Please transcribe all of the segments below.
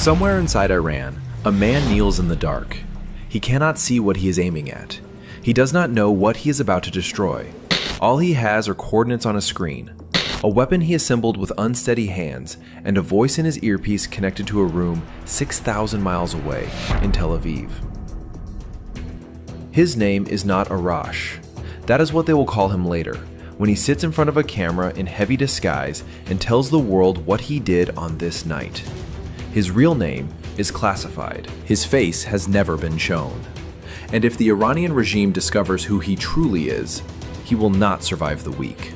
Somewhere inside Iran, a man kneels in the dark. He cannot see what he is aiming at. He does not know what he is about to destroy. All he has are coordinates on a screen, a weapon he assembled with unsteady hands, and a voice in his earpiece connected to a room 6,000 miles away in Tel Aviv. His name is not Arash. That is what they will call him later, when he sits in front of a camera in heavy disguise and tells the world what he did on this night. His real name is classified. His face has never been shown. And if the Iranian regime discovers who he truly is, he will not survive the week.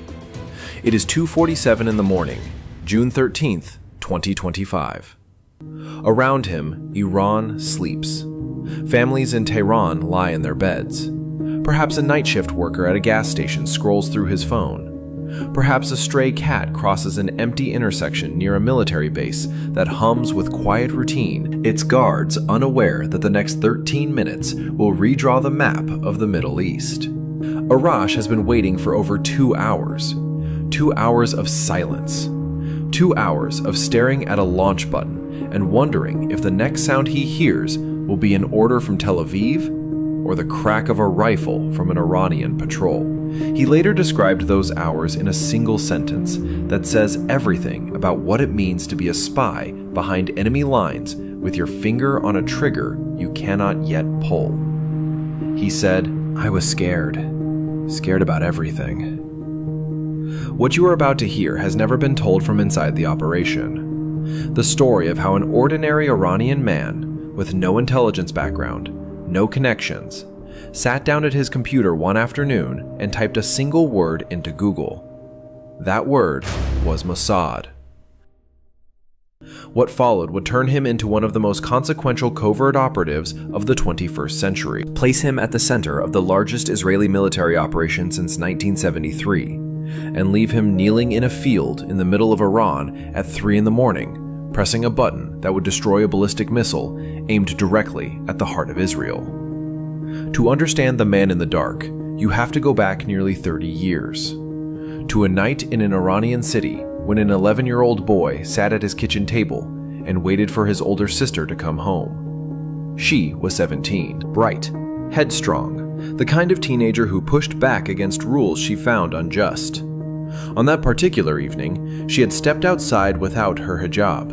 It is 2:47 in the morning, June 13th, 2025. Around him, Iran sleeps. Families in Tehran lie in their beds. Perhaps a night shift worker at a gas station scrolls through his phone. Perhaps a stray cat crosses an empty intersection near a military base that hums with quiet routine, its guards unaware that the next 13 minutes will redraw the map of the Middle East. Arash has been waiting for over 2 hours. 2 hours of silence. 2 hours of staring at a launch button and wondering if the next sound he hears will be an order from Tel Aviv or the crack of a rifle from an Iranian patrol. He later described those hours in a single sentence that says everything about what it means to be a spy behind enemy lines with your finger on a trigger you cannot yet pull. He said, "I was scared. Scared about everything." What you are about to hear has never been told from inside the operation. The story of how an ordinary Iranian man with no intelligence background, no connections, sat down at his computer one afternoon and typed a single word into Google. That word was Mossad. What followed would turn him into one of the most consequential covert operatives of the 21st century, place him at the center of the largest Israeli military operation since 1973, and leave him kneeling in a field in the middle of Iran at 3 in the morning, pressing a button that would destroy a ballistic missile aimed directly at the heart of Israel. To understand the man in the dark, you have to go back nearly 30 years. To a night in an Iranian city when an 11-year-old boy sat at his kitchen table and waited for his older sister to come home. She was 17, bright, headstrong, the kind of teenager who pushed back against rules she found unjust. On that particular evening, she had stepped outside without her hijab.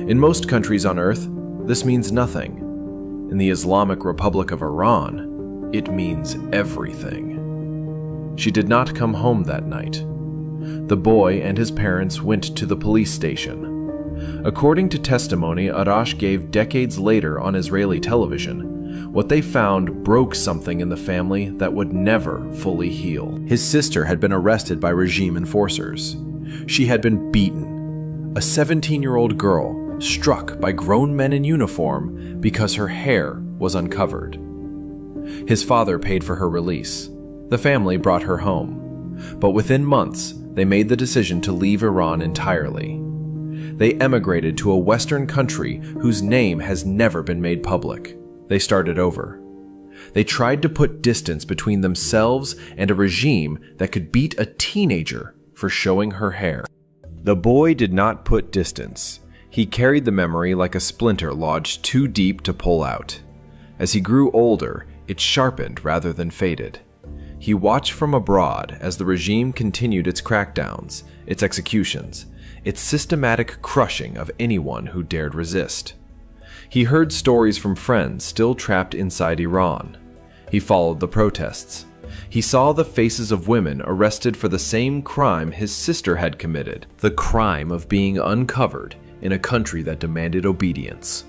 In most countries on earth, this means nothing. In the Islamic Republic of Iran, it means everything. She did not come home that night. The boy and his parents went to the police station. According to testimony Arash gave decades later on Israeli television, what they found broke something in the family that would never fully heal. His sister had been arrested by regime enforcers. She had been beaten. A 17-year-old girl struck by grown men in uniform because her hair was uncovered. His father paid for her release. The family brought her home. But within months, they made the decision to leave Iran entirely. They emigrated to a Western country whose name has never been made public. They started over. They tried to put distance between themselves and a regime that could beat a teenager for showing her hair. The boy did not put distance. He carried the memory like a splinter lodged too deep to pull out. As he grew older, it sharpened rather than faded. He watched from abroad as the regime continued its crackdowns, its executions, its systematic crushing of anyone who dared resist. He heard stories from friends still trapped inside Iran. He followed the protests. He saw the faces of women arrested for the same crime his sister had committed, the crime of being uncovered in a country that demanded obedience.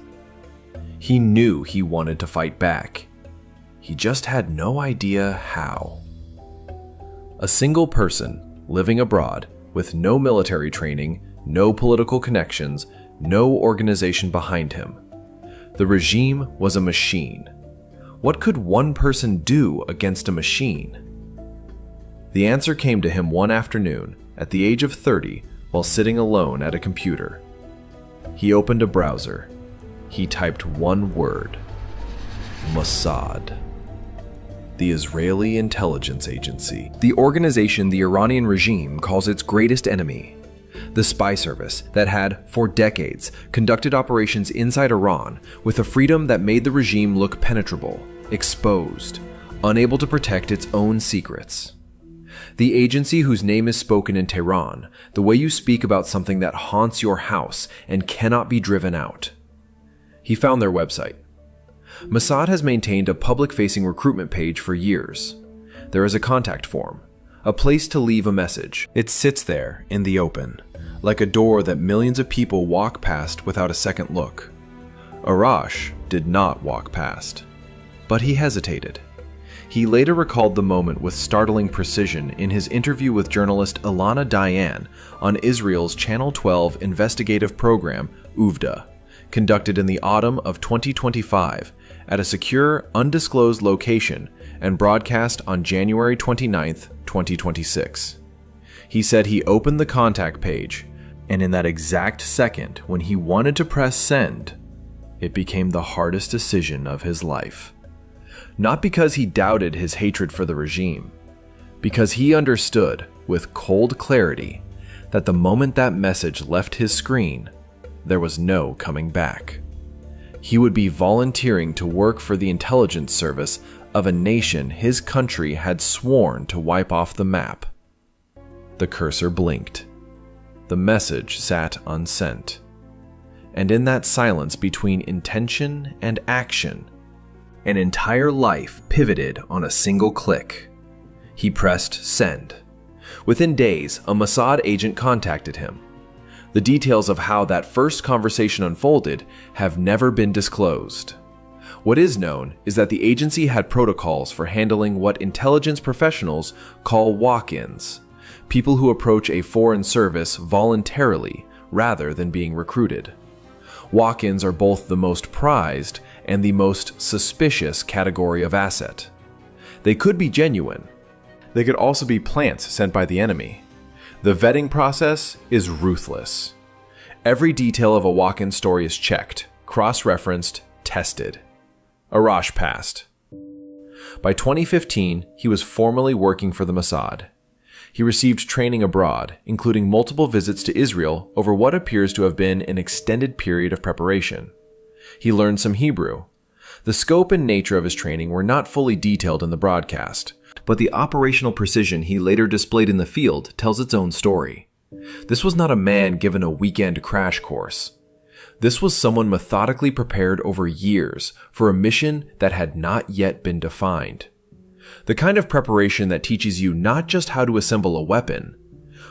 He knew he wanted to fight back. He just had no idea how. A single person living abroad with no military training, no political connections, no organization behind him. The regime was a machine. What could one person do against a machine? The answer came to him one afternoon at the age of 30 while sitting alone at a computer. He opened a browser. He typed one word: Mossad. The Israeli intelligence agency, the organization the Iranian regime calls its greatest enemy. the spy service that had, for decades, conducted operations inside Iran with a freedom that made the regime look penetrable, exposed, unable to protect its own secrets. The agency whose name is spoken in Tehran, the way you speak about something that haunts your house and cannot be driven out. He found their website. Mossad has maintained a public-facing recruitment page for years. There is a contact form, a place to leave a message. It sits there in the open, like a door that millions of people walk past without a second look. Arash did not walk past, but he hesitated. He later recalled the moment with startling precision in his interview with journalist Ilana Dayan on Israel's Channel 12 investigative program, Uvda, conducted in the autumn of 2025 at a secure, undisclosed location and broadcast on January 29, 2026. He said he opened the contact page, and in that exact second when he wanted to press send, it became the hardest decision of his life. Not because he doubted his hatred for the regime, because he understood with cold clarity that the moment that message left his screen, there was no coming back. He would be volunteering to work for the intelligence service of a nation his country had sworn to wipe off the map. The cursor blinked. The message sat unsent. And in that silence between intention and action, an entire life pivoted on a single click. He pressed send. Within days, a Mossad agent contacted him. The details of how that first conversation unfolded have never been disclosed. What is known is that the agency had protocols for handling what intelligence professionals call walk-ins, people who approach a foreign service voluntarily rather than being recruited. Walk-ins are both the most prized and the most suspicious category of asset. They could be genuine. They could also be plants sent by the enemy. The vetting process is ruthless. Every detail of a walk-in story is checked, cross-referenced, tested. Arash passed. By 2015, he was formally working for the Mossad. He received training abroad, including multiple visits to Israel over what appears to have been an extended period of preparation. He learned some Hebrew. The scope and nature of his training were not fully detailed in the broadcast, but the operational precision he later displayed in the field tells its own story. This was not a man given a weekend crash course. This was someone methodically prepared over years for a mission that had not yet been defined. The kind of preparation that teaches you not just how to assemble a weapon,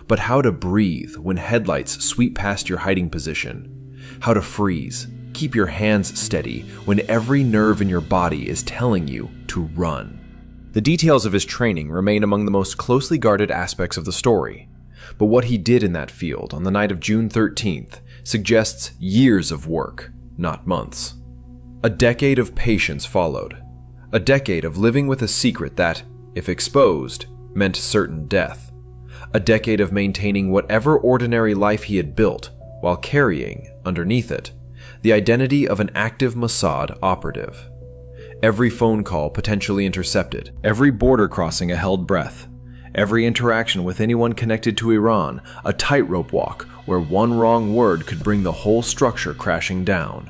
but how to breathe when headlights sweep past your hiding position, how to freeze, keep your hands steady when every nerve in your body is telling you to run. The details of his training remain among the most closely guarded aspects of the story, but what he did in that field on the night of June 13th suggests years of work, not months. A decade of patience followed. A decade of living with a secret that, if exposed, meant certain death. A decade of maintaining whatever ordinary life he had built, while carrying, underneath it, the identity of an active Mossad operative. Every phone call potentially intercepted, every border crossing a held breath, every interaction with anyone connected to Iran a tightrope walk where one wrong word could bring the whole structure crashing down.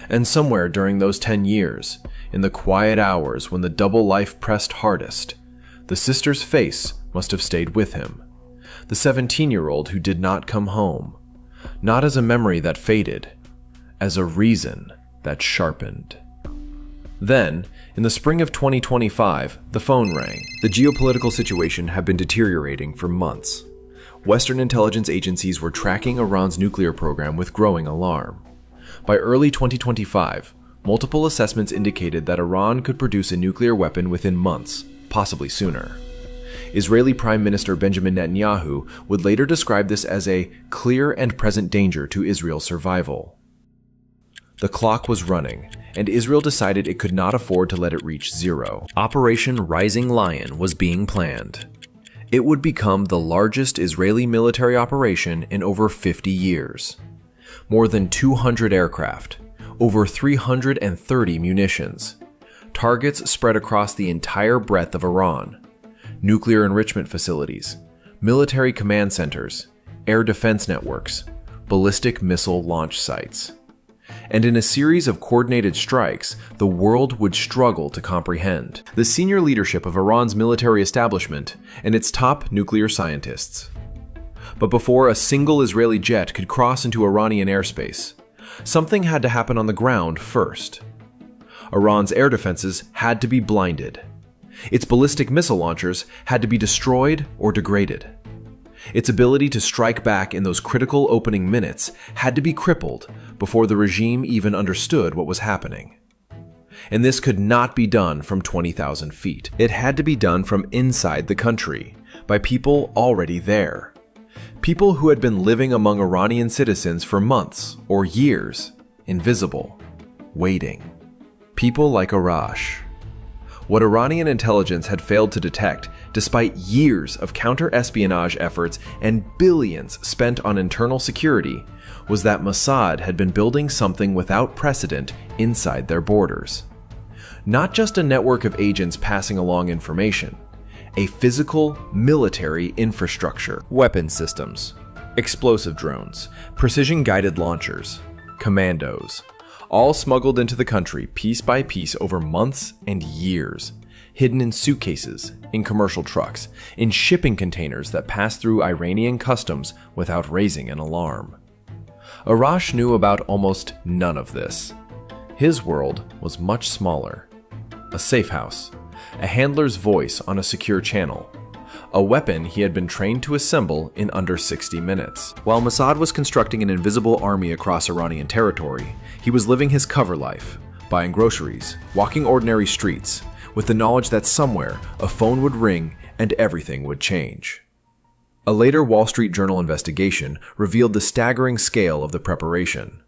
And somewhere during those 10 years, in the quiet hours when the double life pressed hardest, the sister's face must have stayed with him. The 17-year-old who did not come home, not as a memory that faded, as a reason that sharpened. Then, in the spring of 2025, the phone rang. The geopolitical situation had been deteriorating for months. Western intelligence agencies were tracking Iran's nuclear program with growing alarm. By early 2025, multiple assessments indicated that Iran could produce a nuclear weapon within months, possibly sooner. Israeli Prime Minister Benjamin Netanyahu would later describe this as a clear and present danger to Israel's survival. The clock was running, and Israel decided it could not afford to let it reach zero. Operation Rising Lion was being planned. It would become the largest Israeli military operation in over 50 years. More than 200 aircraft, over 330 munitions, targets spread across the entire breadth of Iran, nuclear enrichment facilities, military command centers, air defense networks, ballistic missile launch sites. And in a series of coordinated strikes, the world would struggle to comprehend. The senior leadership of Iran's military establishment and its top nuclear scientists. But before a single Israeli jet could cross into Iranian airspace, something had to happen on the ground first. Iran's air defenses had to be blinded. Its ballistic missile launchers had to be destroyed or degraded. Its ability to strike back in those critical opening minutes had to be crippled before the regime even understood what was happening. And this could not be done from 20,000 feet. It had to be done from inside the country, by people already there. People who had been living among Iranian citizens for months or years, invisible, waiting. People like Arash. What Iranian intelligence had failed to detect, despite years of counter-espionage efforts and billions spent on internal security, was that Mossad had been building something without precedent inside their borders. Not just a network of agents passing along information, a physical military infrastructure. Weapon systems, explosive drones, precision-guided launchers, commandos, all smuggled into the country piece by piece over months and years, hidden in suitcases, in commercial trucks, in shipping containers that passed through Iranian customs without raising an alarm. Arash knew about almost none of this. His world was much smaller. A safe house, a handler's voice on a secure channel, a weapon he had been trained to assemble in under 60 minutes. While Mossad was constructing an invisible army across Iranian territory, he was living his cover life, buying groceries, walking ordinary streets, with the knowledge that somewhere a phone would ring and everything would change. A later Wall Street Journal investigation revealed the staggering scale of the preparation.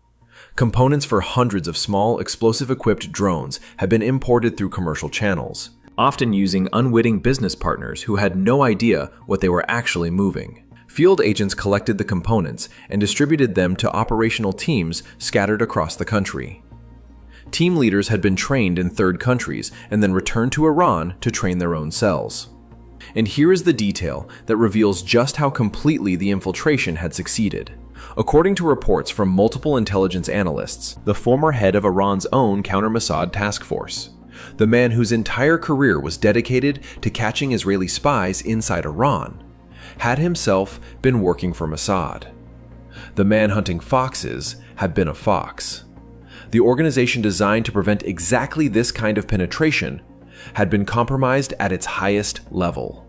Components for hundreds of small, explosive-equipped drones had been imported through commercial channels, often using unwitting business partners who had no idea what they were actually moving. Field agents collected the components and distributed them to operational teams scattered across the country. Team leaders had been trained in third countries and then returned to Iran to train their own cells. And here is the detail that reveals just how completely the infiltration had succeeded. According to reports from multiple intelligence analysts, the former head of Iran's own counter-Mossad task force, the man whose entire career was dedicated to catching Israeli spies inside Iran, had himself been working for Mossad. The man hunting foxes had been a fox. The organization designed to prevent exactly this kind of penetration had been compromised at its highest level.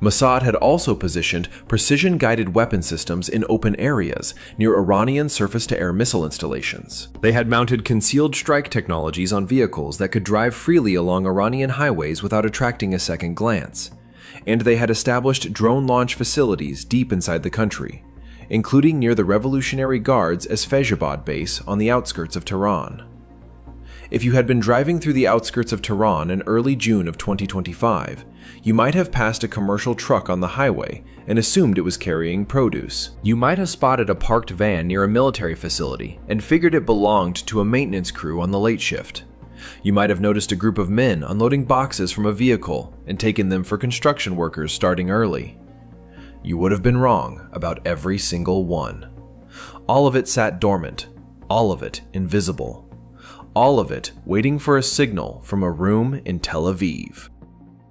Mossad had also positioned precision-guided weapon systems in open areas near Iranian surface-to-air missile installations. They had mounted concealed strike technologies on vehicles that could drive freely along Iranian highways without attracting a second glance. And they had established drone launch facilities deep inside the country, including near the Revolutionary Guard's Esfejabad base on the outskirts of Tehran. If you had been driving through the outskirts of Tehran in early June of 2025, you might have passed a commercial truck on the highway and assumed it was carrying produce. You might have spotted a parked van near a military facility and figured it belonged to a maintenance crew on the late shift. You might have noticed a group of men unloading boxes from a vehicle and taken them for construction workers starting early. You would have been wrong about every single one. All of it sat dormant, all of it invisible. All of it waiting for a signal from a room in Tel Aviv.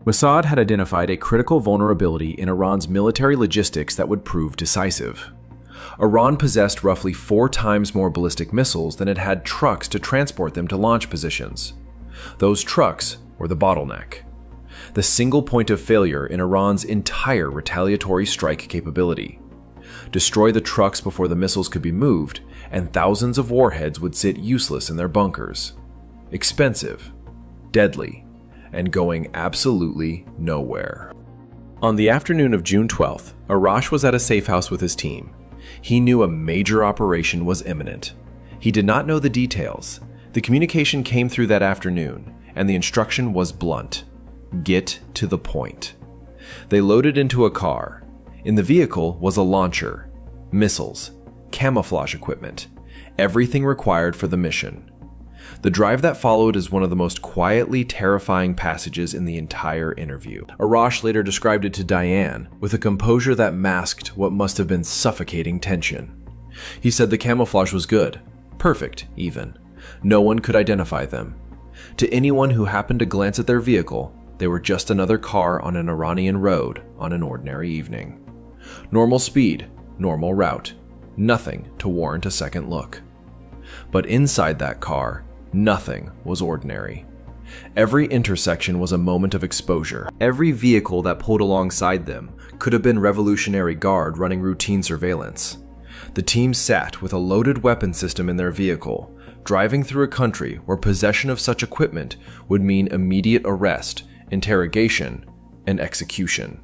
Mossad had identified a critical vulnerability in Iran's military logistics that would prove decisive. Iran possessed roughly 4 times more ballistic missiles than it had trucks to transport them to launch positions. Those trucks were the bottleneck, the single point of failure in Iran's entire retaliatory strike capability. Destroy the trucks before the missiles could be moved, and thousands of warheads would sit useless in their bunkers. Expensive, deadly, and going absolutely nowhere. On the afternoon of June 12th, Arash was at a safe house with his team. He knew a major operation was imminent. He did not know the details. The communication came through that afternoon, and the instruction was blunt. Get to the point. They loaded into a car. In the vehicle was a launcher, missiles, camouflage equipment, everything required for the mission. The drive that followed is one of the most quietly terrifying passages in the entire interview. Arash later described it to Diane with a composure that masked what must have been suffocating tension. He said the camouflage was good, perfect even. No one could identify them. To anyone who happened to glance at their vehicle, they were just another car on an Iranian road on an ordinary evening. Normal speed, normal route, nothing to warrant a second look. But inside that car, nothing was ordinary. Every intersection was a moment of exposure. Every vehicle that pulled alongside them could have been Revolutionary Guard running routine surveillance. The team sat with a loaded weapon system in their vehicle, driving through a country where possession of such equipment would mean immediate arrest, interrogation, and execution.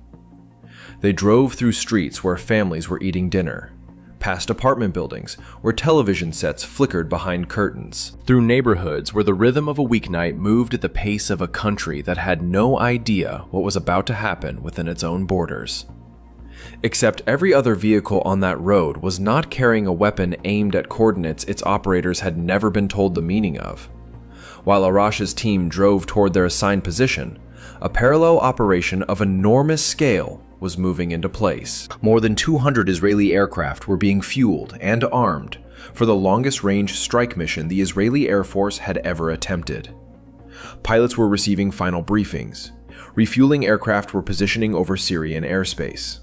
They drove through streets where families were eating dinner, past apartment buildings where television sets flickered behind curtains, through neighborhoods where the rhythm of a weeknight moved at the pace of a country that had no idea what was about to happen within its own borders. Except every other vehicle on that road was not carrying a weapon aimed at coordinates its operators had never been told the meaning of. While Arash's team drove toward their assigned position, a parallel operation of enormous scale was moving into place. More than 200 Israeli aircraft were being fueled and armed for the longest-range strike mission the Israeli Air Force had ever attempted. Pilots were receiving final briefings. Refueling aircraft were positioning over Syrian airspace.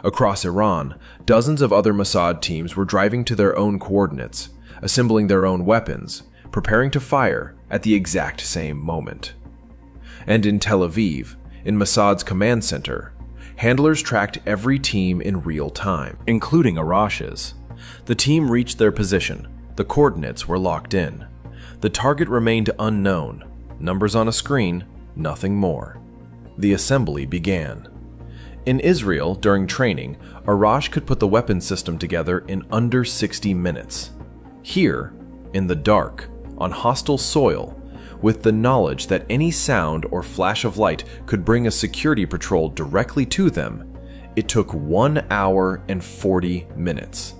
Across Iran, dozens of other Mossad teams were driving to their own coordinates, assembling their own weapons, preparing to fire at the exact same moment. And in Tel Aviv, in Mossad's command center, handlers tracked every team in real time, including Arash's. The team reached their position. The coordinates were locked in. The target remained unknown. Numbers on a screen, nothing more. The assembly began. In Israel, during training, Arash could put the weapon system together in under 60 minutes. Here, in the dark, on hostile soil, with the knowledge that any sound or flash of light could bring a security patrol directly to them, it took 1 hour and 40 minutes,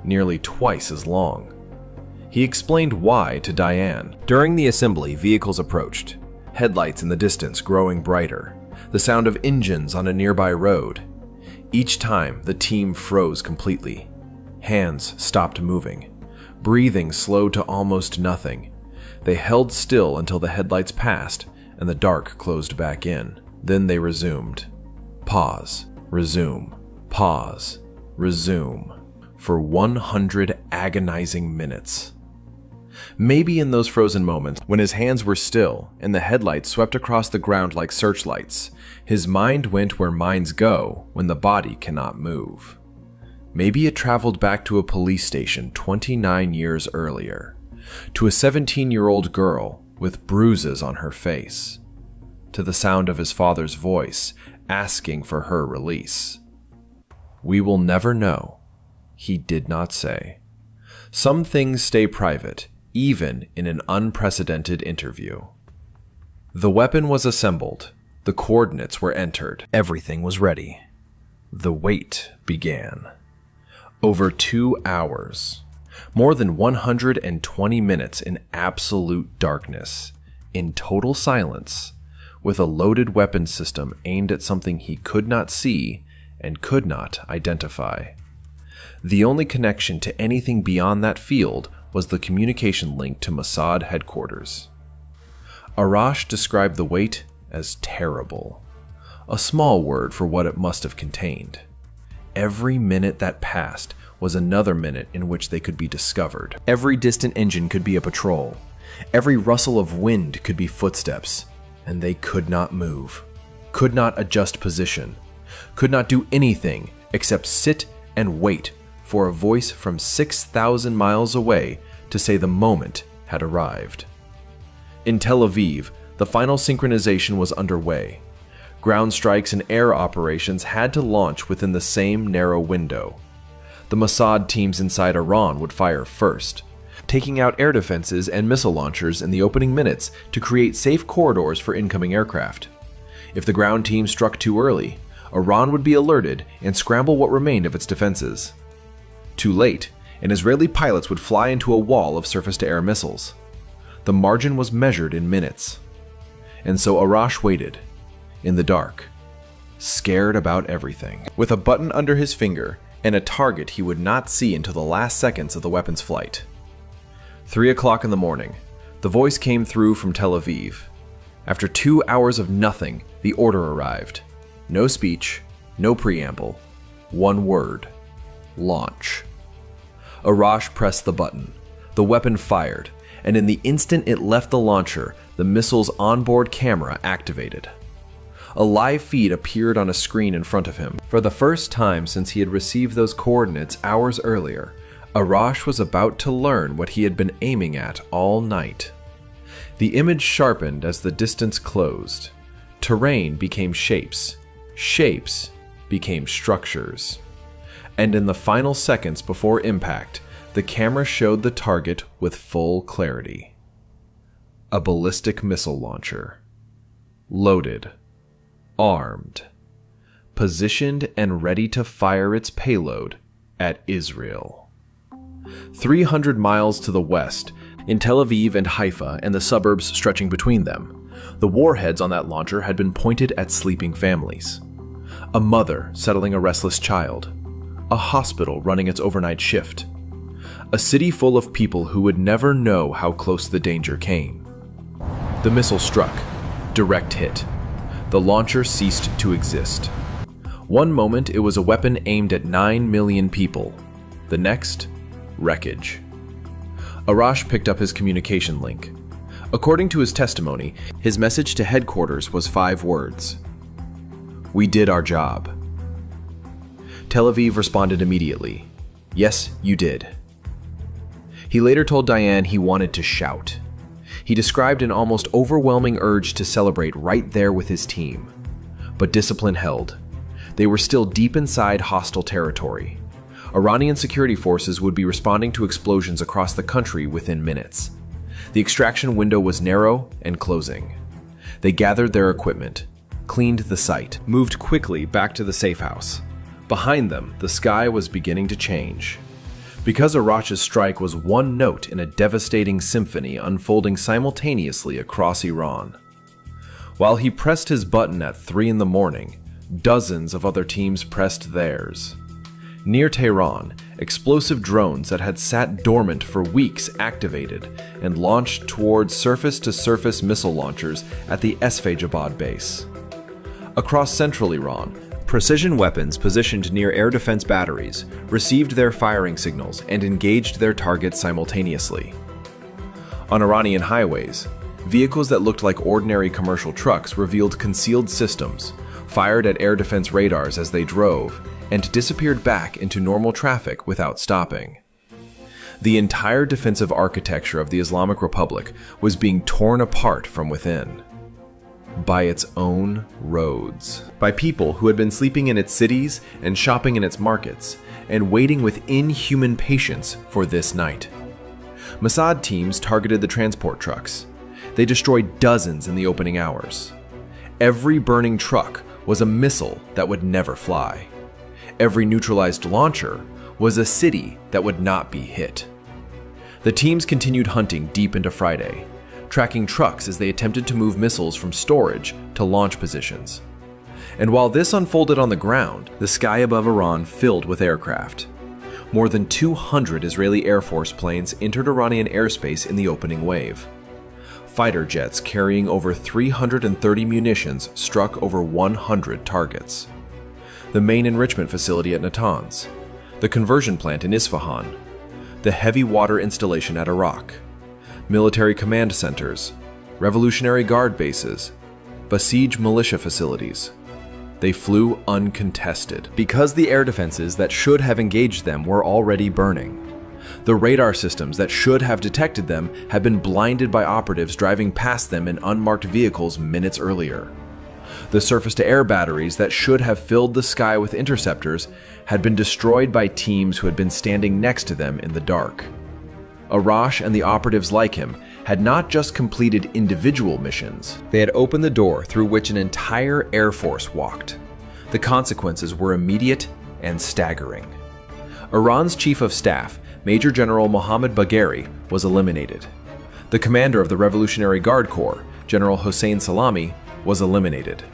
nearly twice as long. He explained why to Diane. During the assembly, vehicles approached, headlights in the distance growing brighter, the sound of engines on a nearby road. Each time, the team froze completely. Hands stopped moving. Breathing slowed to almost nothing. They held still until the headlights passed and the dark closed back in. Then they resumed. Pause, resume, pause, resume, for 100 agonizing minutes. Maybe in those frozen moments, when his hands were still and the headlights swept across the ground like searchlights, his mind went where minds go when the body cannot move. Maybe it traveled back to a police station 29 years earlier, to a 17-year-old girl with bruises on her face, to the sound of his father's voice asking for her release. We will never know, he did not say. Some things stay private, even in an unprecedented interview. The weapon was assembled. The coordinates were entered. Everything was ready. The wait began. Over 2 hours. More than 120 minutes in absolute darkness, in total silence, with a loaded weapon system aimed at something he could not see and could not identify. The only connection to anything beyond that field was the communication link to Mossad headquarters. Arash described the wait as terrible, a small word for what it must have contained. Every minute that passed was another minute in which they could be discovered. Every distant engine could be a patrol. Every rustle of wind could be footsteps, and they could not move, could not adjust position, could not do anything except sit and wait for a voice from 6,000 miles away to say the moment had arrived. In Tel Aviv, the final synchronization was underway. Ground strikes and air operations had to launch within the same narrow window. The Mossad teams inside Iran would fire first, taking out air defenses and missile launchers in the opening minutes to create safe corridors for incoming aircraft. If the ground team struck too early, Iran would be alerted and scramble what remained of its defenses. Too late, and Israeli pilots would fly into a wall of surface-to-air missiles. the margin was measured in minutes. And so Arash waited, in the dark, scared about everything, with a button under his finger and a target he would not see until the last seconds of the weapon's flight. 3 o'clock in the morning, the voice came through from Tel Aviv. After 2 hours of nothing, the order arrived. No speech, no preamble, one word: launch. Arash pressed the button. The weapon fired, and in the instant it left the launcher, the missile's onboard camera activated. A live feed appeared on a screen in front of him. For the first time since he had received those coordinates hours earlier, Arash was about to learn what he had been aiming at all night. The image sharpened as the distance closed. Terrain became shapes. Shapes became structures. And in the final seconds before impact, the camera showed the target with full clarity. A ballistic missile launcher. Loaded. Armed. Positioned and ready to fire its payload at Israel. 300 miles to the west, in Tel Aviv and Haifa and the suburbs stretching between them, the warheads on that launcher had been pointed at sleeping families. A mother settling a restless child. A hospital running its overnight shift. A city full of people who would never know how close the danger came. The missile struck. Direct hit. The launcher ceased to exist. One moment it was a weapon aimed at 9 million people. The next, wreckage. Arash picked up his communication link. According to his testimony, his message to headquarters was 5 words. "We did our job." Tel Aviv responded immediately. "Yes, you did." He later told Diane he wanted to shout. He described an almost overwhelming urge to celebrate right there with his team. But discipline held. They were still deep inside hostile territory. Iranian security forces would be responding to explosions across the country within minutes. The extraction window was narrow and closing. They gathered their equipment, cleaned the site, moved quickly back to the safe house. Behind them, the sky was beginning to change. Because Arash's strike was one note in a devastating symphony unfolding simultaneously across Iran. While he pressed his button at 3 in the morning, dozens of other teams pressed theirs. Near Tehran, explosive drones that had sat dormant for weeks activated and launched towards surface-to-surface missile launchers at the Esfahabad base. Across central Iran, precision weapons positioned near air defense batteries received their firing signals and engaged their targets simultaneously. On Iranian highways, vehicles that looked like ordinary commercial trucks revealed concealed systems, fired at air defense radars as they drove, and disappeared back into normal traffic without stopping. The entire defensive architecture of the Islamic Republic was being torn apart from within. By its own roads. By people who had been sleeping in its cities and shopping in its markets, and waiting with inhuman patience for this night. Mossad teams targeted the transport trucks. They destroyed dozens in the opening hours. Every burning truck was a missile that would never fly. Every neutralized launcher was a city that would not be hit. The teams continued hunting deep into Friday, tracking trucks as they attempted to move missiles from storage to launch positions. And while this unfolded on the ground, the sky above Iran filled with aircraft. More than 200 Israeli Air Force planes entered Iranian airspace in the opening wave. Fighter jets carrying over 330 munitions struck over 100 targets. The main enrichment facility at Natanz, the conversion plant in Isfahan, the heavy water installation at Iraq, military command centers, Revolutionary Guard bases, Basij militia facilities. They flew uncontested because the air defenses that should have engaged them were already burning. The radar systems that should have detected them had been blinded by operatives driving past them in unmarked vehicles minutes earlier. The surface-to-air batteries that should have filled the sky with interceptors had been destroyed by teams who had been standing next to them in the dark. Arash and the operatives like him had not just completed individual missions, they had opened the door through which an entire air force walked. The consequences were immediate and staggering. Iran's chief of staff, Major General Mohammad Bagheri, was eliminated. The commander of the Revolutionary Guard Corps, General Hossein Salami, was eliminated.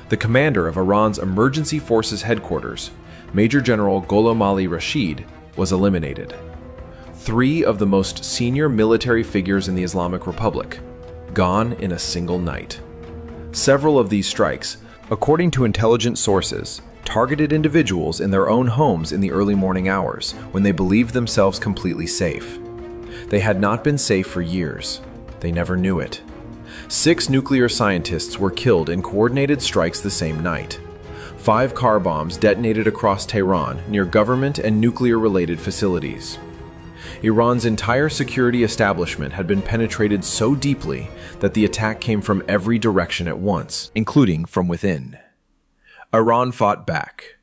The commander of Iran's Emergency Forces Headquarters, Major General Gholam Ali Rashid, was eliminated. 3 of the most senior military figures in the Islamic Republic, gone in a single night. Several of these strikes, according to intelligence sources, targeted individuals in their own homes in the early morning hours when they believed themselves completely safe. They had not been safe for years. They never knew it. 6 nuclear scientists were killed in coordinated strikes the same night. 5 car bombs detonated across Tehran near government and nuclear-related facilities. Iran's entire security establishment had been penetrated so deeply that the attack came from every direction at once, including from within. Iran fought back.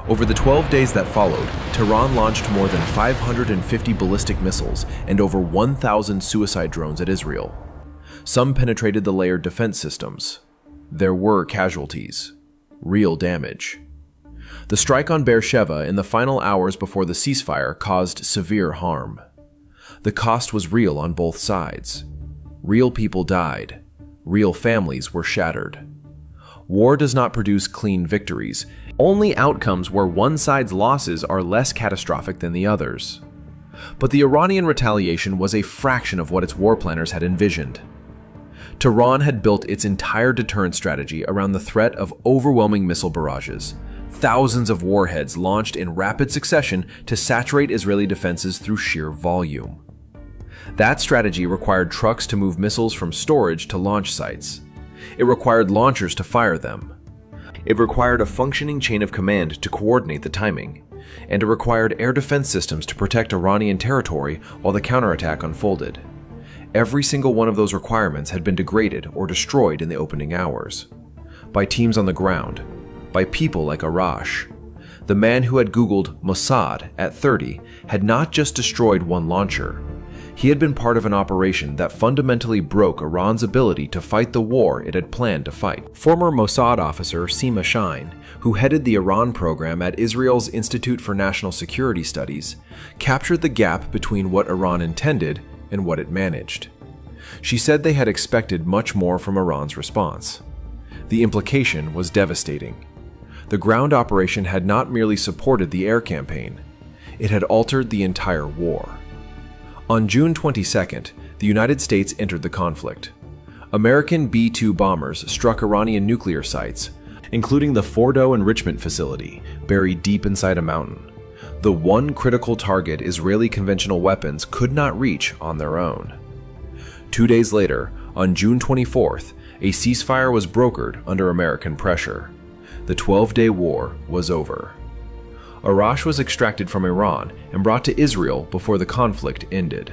Over the 12 days that followed, Tehran launched more than 550 ballistic missiles and over 1,000 suicide drones at Israel. Some penetrated the layered defense systems. There were casualties. Real damage. The strike on Beersheba in the final hours before the ceasefire caused severe harm. The cost was real on both sides. Real people died. Real families were shattered. War does not produce clean victories, only outcomes where one side's losses are less catastrophic than the others. But the Iranian retaliation was a fraction of what its war planners had envisioned. Tehran had built its entire deterrent strategy around the threat of overwhelming missile barrages, thousands of warheads launched in rapid succession to saturate Israeli defenses through sheer volume. That strategy required trucks to move missiles from storage to launch sites. It required launchers to fire them. It required a functioning chain of command to coordinate the timing, and it required air defense systems to protect Iranian territory while the counterattack unfolded. Every single one of those requirements had been degraded or destroyed in the opening hours. By teams on the ground. By people like Arash. The man who had Googled Mossad at 30 had not just destroyed one launcher. He had been part of an operation that fundamentally broke Iran's ability to fight the war it had planned to fight. Former Mossad officer Sima Shine, who headed the Iran program at Israel's Institute for National Security Studies, captured the gap between what Iran intended and what it managed. She said they had expected much more from Iran's response. The implication was devastating. The ground operation had not merely supported the air campaign, it had altered the entire war. On June 22nd, the United States entered the conflict. American B-2 bombers struck Iranian nuclear sites, including the Fordo enrichment facility, buried deep inside a mountain. The one critical target Israeli conventional weapons could not reach on their own. 2 days later, on June 24th, a ceasefire was brokered under American pressure. The 12-day war was over. Arash was extracted from Iran and brought to Israel before the conflict ended.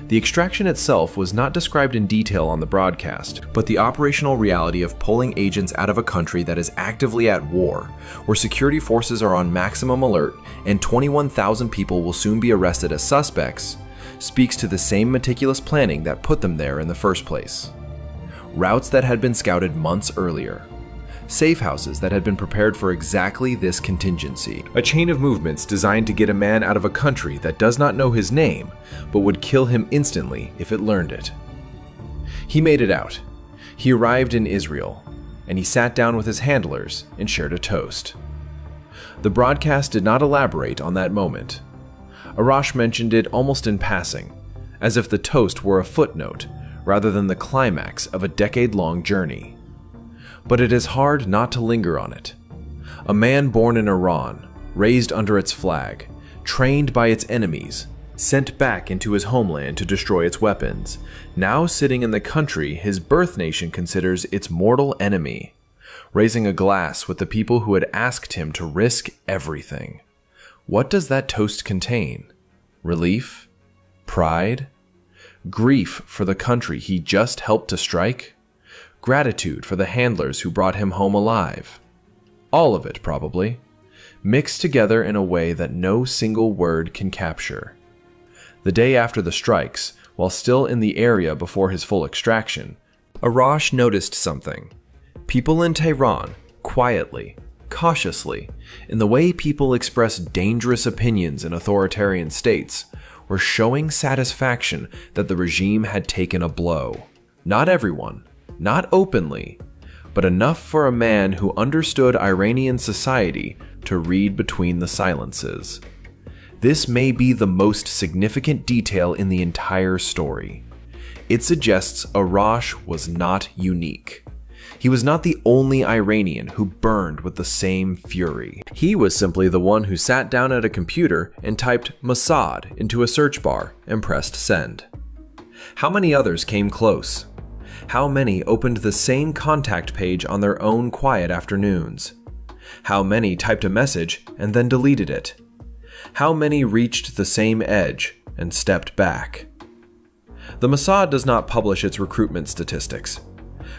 The extraction itself was not described in detail on the broadcast, but the operational reality of pulling agents out of a country that is actively at war, where security forces are on maximum alert and 21,000 people will soon be arrested as suspects, speaks to the same meticulous planning that put them there in the first place. Routes that had been scouted months earlier. Safe houses that had been prepared for exactly this contingency. A chain of movements designed to get a man out of a country that does not know his name, but would kill him instantly if it learned it. He made it out. He arrived in Israel, and he sat down with his handlers and shared a toast. The broadcast did not elaborate on that moment. Arash mentioned it almost in passing, as if the toast were a footnote rather than the climax of a decade-long journey. But it is hard not to linger on it. A man born in Iran, raised under its flag, trained by its enemies, sent back into his homeland to destroy its weapons, now sitting in the country his birth nation considers its mortal enemy, raising a glass with the people who had asked him to risk everything. What does that toast contain? Relief? Pride? Grief for the country he just helped to strike? Gratitude for the handlers who brought him home alive. All of it, probably, mixed together in a way that no single word can capture. The day after the strikes, while still in the area before his full extraction, Arash noticed something. People in Tehran, quietly, cautiously, in the way people express dangerous opinions in authoritarian states, were showing satisfaction that the regime had taken a blow. Not everyone, not openly, but enough for a man who understood Iranian society to read between the silences. This may be the most significant detail in the entire story. It suggests Arash was not unique. He was not the only Iranian who burned with the same fury. He was simply the one who sat down at a computer and typed Mossad into a search bar and pressed send. How many others came close? How many opened the same contact page on their own quiet afternoons? How many typed a message and then deleted it? How many reached the same edge and stepped back? The Mossad does not publish its recruitment statistics,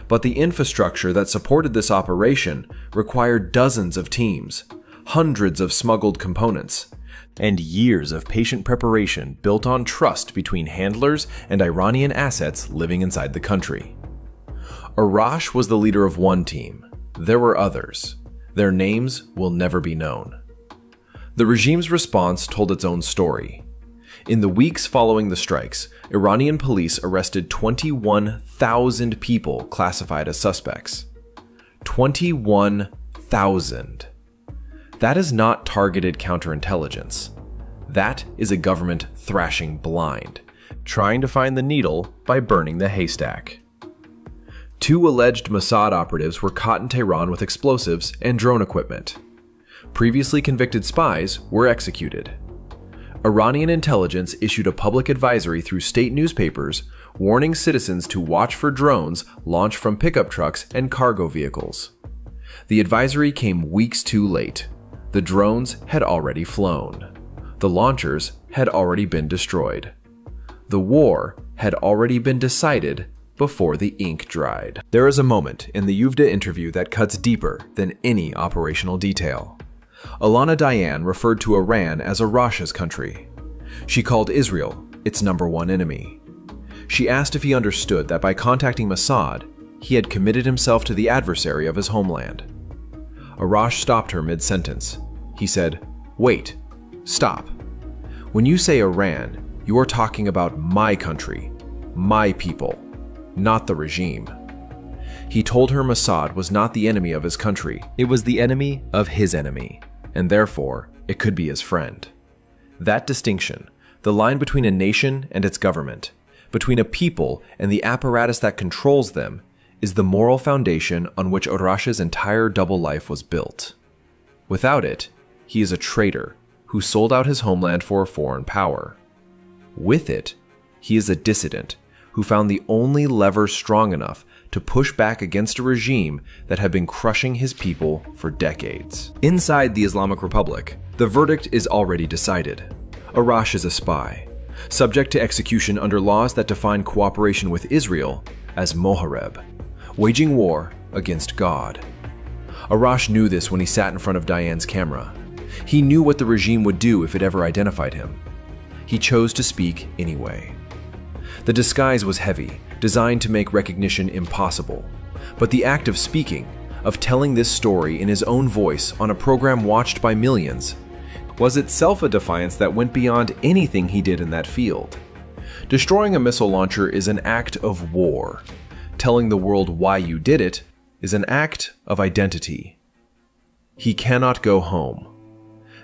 but the infrastructure that supported this operation required dozens of teams, hundreds of smuggled components, and years of patient preparation built on trust between handlers and Iranian assets living inside the country. Arash was the leader of one team. There were others. Their names will never be known. The regime's response told its own story. In the weeks following the strikes, Iranian police arrested 21,000 people classified as suspects. 21,000. That is not targeted counterintelligence. That is a government thrashing blind, trying to find the needle by burning the haystack. 2 alleged Mossad operatives were caught in Tehran with explosives and drone equipment. Previously convicted spies were executed. Iranian intelligence issued a public advisory through state newspapers warning citizens to watch for drones launched from pickup trucks and cargo vehicles. The advisory came weeks too late. The drones had already flown. The launchers had already been destroyed. The war had already been decided before the ink dried. There is a moment in the Yuvda interview that cuts deeper than any operational detail. Alana Dayan referred to Iran as Arash's country. She called Israel its #1 enemy. She asked if he understood that by contacting Mossad, he had committed himself to the adversary of his homeland. Arash stopped her mid-sentence. He said, "Wait, stop. When you say Iran, you are talking about my country, my people, not the regime." He told her Mossad was not the enemy of his country. It was the enemy of his enemy, and therefore, it could be his friend. That distinction, the line between a nation and its government, between a people and the apparatus that controls them, is the moral foundation on which Arash's entire double life was built. Without it, he is a traitor who sold out his homeland for a foreign power. With it, he is a dissident who found the only lever strong enough to push back against a regime that had been crushing his people for decades. Inside the Islamic Republic, the verdict is already decided. Arash is a spy, subject to execution under laws that define cooperation with Israel as mohareb, waging war against God. Arash knew this when he sat in front of Dayan's camera. He knew what the regime would do if it ever identified him. He chose to speak anyway. The disguise was heavy, designed to make recognition impossible. But the act of speaking, of telling this story in his own voice on a program watched by millions, was itself a defiance that went beyond anything he did in that field. Destroying a missile launcher is an act of war. Telling the world why you did it is an act of identity. He cannot go home.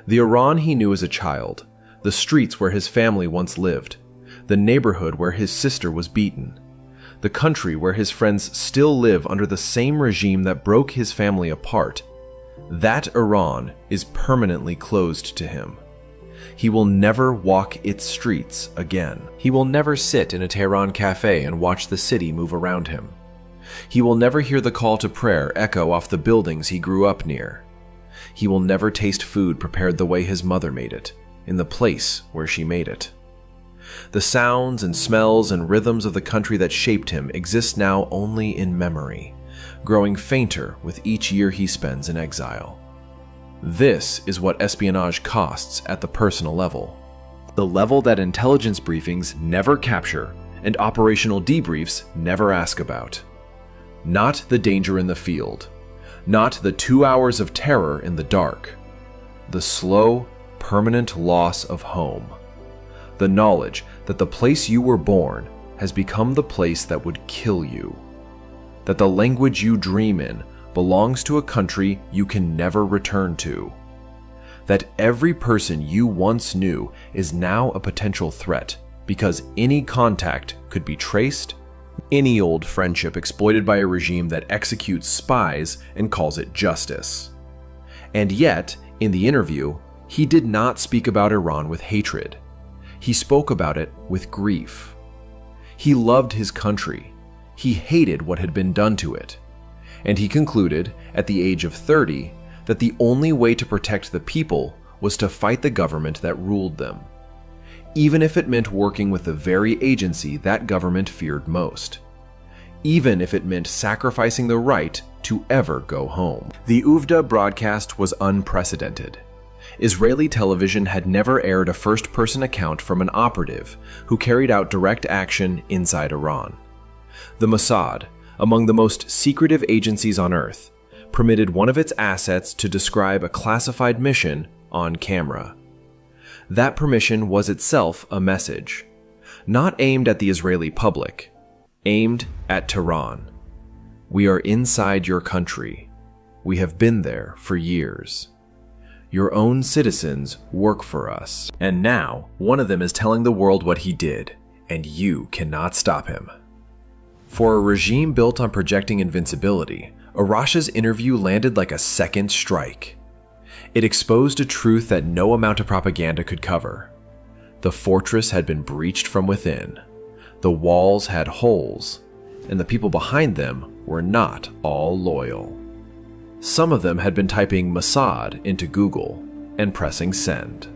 The Iran he knew as a child, the streets where his family once lived, the neighborhood where his sister was beaten, the country where his friends still live under the same regime that broke his family apart, that Iran is permanently closed to him. He will never walk its streets again. He will never sit in a Tehran cafe and watch the city move around him. He will never hear the call to prayer echo off the buildings he grew up near. He will never taste food prepared the way his mother made it, in the place where she made it. The sounds and smells and rhythms of the country that shaped him exist now only in memory, growing fainter with each year he spends in exile. This is what espionage costs at the personal level. The level that intelligence briefings never capture and operational debriefs never ask about. Not the danger in the field. Not the 2 hours of terror in the dark. The slow, permanent loss of home. The knowledge that the place you were born has become the place that would kill you. That the language you dream in belongs to a country you can never return to. That every person you once knew is now a potential threat because any contact could be traced, any old friendship exploited by a regime that executes spies and calls it justice. And yet, in the interview, he did not speak about Iran with hatred. He spoke about it with grief. He loved his country. He hated what had been done to it. And he concluded, at the age of 30, that the only way to protect the people was to fight the government that ruled them, even if it meant working with the very agency that government feared most, even if it meant sacrificing the right to ever go home. The Uvda broadcast was unprecedented. Israeli television had never aired a first-person account from an operative who carried out direct action inside Iran. The Mossad, among the most secretive agencies on Earth, permitted one of its assets to describe a classified mission on camera. That permission was itself a message, not aimed at the Israeli public, aimed at Tehran. We are inside your country. We have been there for years. Your own citizens work for us. And now, one of them is telling the world what he did, and you cannot stop him. For a regime built on projecting invincibility, Arash's interview landed like a second strike. It exposed a truth that no amount of propaganda could cover. The fortress had been breached from within. The walls had holes, and the people behind them were not all loyal. Some of them had been typing Mossad into Google and pressing send.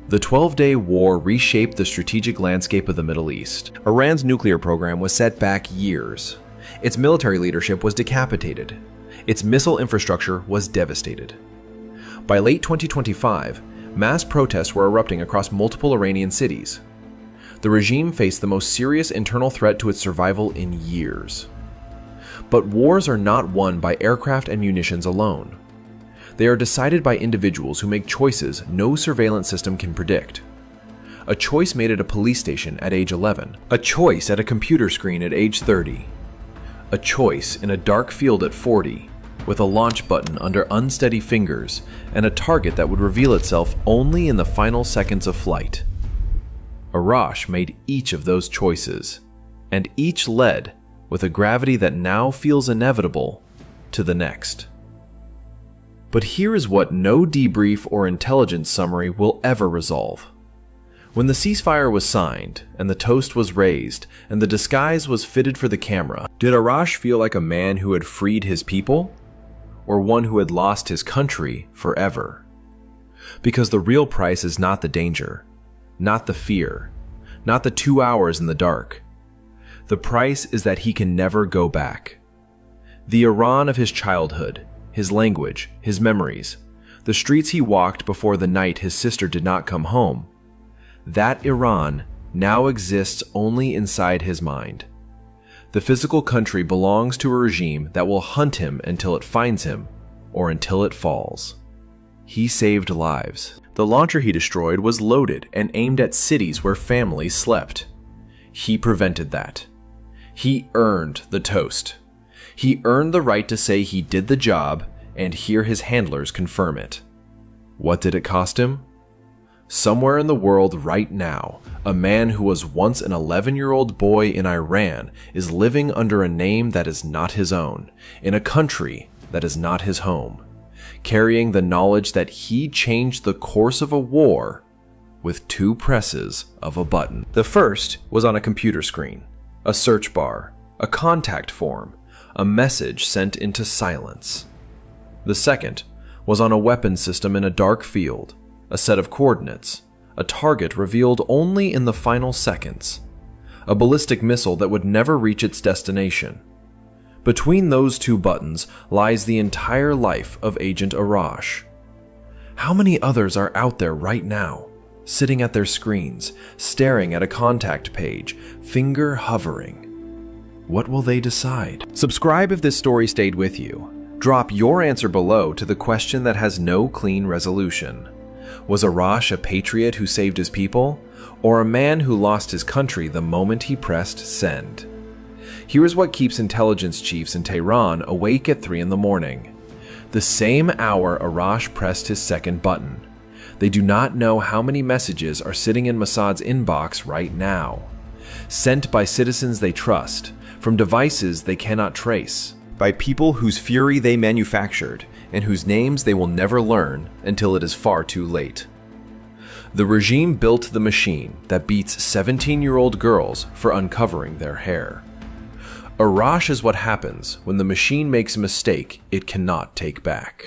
The 12-day war reshaped the strategic landscape of the Middle East. Iran's nuclear program was set back years. Its military leadership was decapitated. Its missile infrastructure was devastated. By late 2025, mass protests were erupting across multiple Iranian cities. The regime faced the most serious internal threat to its survival in years. But wars are not won by aircraft and munitions alone. They are decided by individuals who make choices no surveillance system can predict. A choice made at a police station at age 11. A choice at a computer screen at age 30. A choice in a dark field at 40, with a launch button under unsteady fingers and a target that would reveal itself only in the final seconds of flight. Arash made each of those choices, and each led, with a gravity that now feels inevitable, to the next. But here is what no debrief or intelligence summary will ever resolve. When the ceasefire was signed, and the toast was raised, and the disguise was fitted for the camera, did Arash feel like a man who had freed his people? Or one who had lost his country forever? Because the real price is not the danger, not the fear, not the 2 hours in the dark. The price is that he can never go back. The Iran of his childhood, his language, his memories, the streets he walked before the night his sister did not come home, that Iran now exists only inside his mind. The physical country belongs to a regime that will hunt him until it finds him, or until it falls. He saved lives. The launcher he destroyed was loaded and aimed at cities where families slept. He prevented that. He earned the toast. He earned the right to say he did the job and hear his handlers confirm it. What did it cost him? Somewhere in the world right now, a man who was once an 11-year-old boy in Iran is living under a name that is not his own, in a country that is not his home, carrying the knowledge that he changed the course of a war with 2 presses of a button. The first was on a computer screen, a search bar, a contact form, a message sent into silence. The second was on a weapon system in a dark field, a set of coordinates, a target revealed only in the final seconds, a ballistic missile that would never reach its destination. Between those 2 buttons lies the entire life of Agent Arash. How many others are out there right now, sitting at their screens, staring at a contact page, finger hovering? What will they decide? Subscribe if this story stayed with you. Drop your answer below to the question that has no clean resolution. Was Arash a patriot who saved his people, or a man who lost his country the moment he pressed send? Here is what keeps intelligence chiefs in Tehran awake at 3 in the morning. The same hour Arash pressed his second button. They do not know how many messages are sitting in Mossad's inbox right now, sent by citizens they trust, from devices they cannot trace, by people whose fury they manufactured, and whose names they will never learn until it is far too late. The regime built the machine that beats 17-year-old girls for uncovering their hair. Arash is what happens when the machine makes a mistake it cannot take back.